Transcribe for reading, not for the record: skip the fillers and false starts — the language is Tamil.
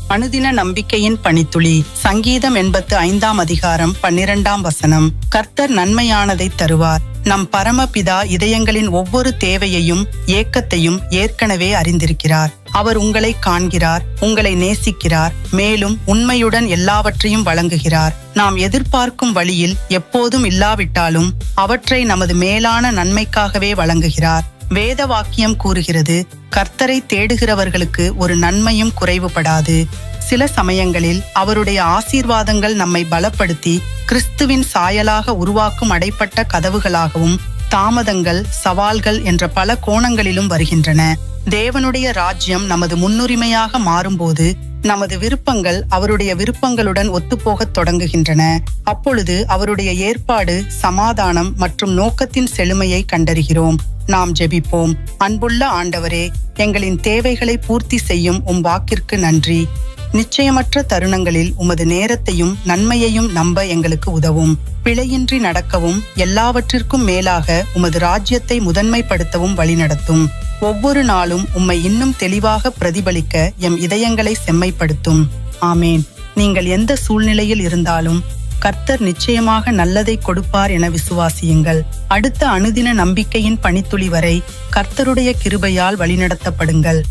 அனுதின நம்பிக்கையின் பனித்துளி. சங்கீதம் 85 அதிகாரம் 12 கர்த்தர் நன்மையானதை தருவார். நம் பரமபிதா இதயங்களின் ஒவ்வொரு தேவையையும் ஏக்கத்தையும் ஏற்கனவே அறிந்திருக்கிறார். அவர் உங்களை காண்கிறார், உங்களை நேசிக்கிறார், மேலும் உண்மையுடன் எல்லாவற்றையும் வழங்குகிறார். நாம் எதிர்பார்க்கும் வழியில் எப்போதும் இல்லாவிட்டாலும் அவற்றை நமது மேலான நன்மைக்காகவே வழங்குகிறார். வேத வாக்கியம் கூறுகிறது, கர்த்தரை தேடுகிறவர்களுக்கு ஒரு நன்மையும் குறைவுபடாது. சில சமயங்களில் அவருடைய ஆசீர்வாதங்கள் நம்மை பலப்படுத்தி கிறிஸ்துவின் சாயலாக உருவாக்கும் அடைப்பட்ட கதவுகளாகவும் தாமதங்கள், சவால்கள் என்ற பல கோணங்களிலும் வருகின்றன. தேவனுடைய ராஜ்யம் நமது முன்னுரிமையாக மாறும்போது நமது விருப்பங்கள் அவருடைய விருப்பங்களுடன் ஒத்துப்போகத் தொடங்குகின்றன. அப்பொழுது அவருடைய ஏற்பாடு, சமாதானம் மற்றும் நோக்கத்தின் செழுமையை கண்டறிகிறோம். நாம் ஜெபிப்போம். அன்புள்ள ஆண்டவரே, எங்களின் தேவைகளை பூர்த்தி செய்யும் உம் வாக்கிற்கு நன்றி. நிச்சயமற்ற தருணங்களில் உமது நேரத்தையும் நன்மையையும் நம்ப எங்களுக்கு உதவும். பிழையின்றி நடக்கவும் எல்லாவற்றிற்கும் மேலாக உமது ராஜ்யத்தை முதன்மைப்படுத்தவும் வழிநடத்தும். ஒவ்வொரு நாளும் உம்மை இன்னும் தெளிவாக பிரதிபலிக்க எம் இதயங்களை செம்மைப்படுத்தும். ஆமேன். நீங்கள் எந்த சூழ்நிலையில் இருந்தாலும் கர்த்தர் நிச்சயமாக நல்லதை கொடுப்பார் என விசுவாசியுங்கள். அடுத்த அனுதின நம்பிக்கையின் பனித்துளி வரை கர்த்தருடைய கிருபையால் வழிநடத்தப்படுங்கள்.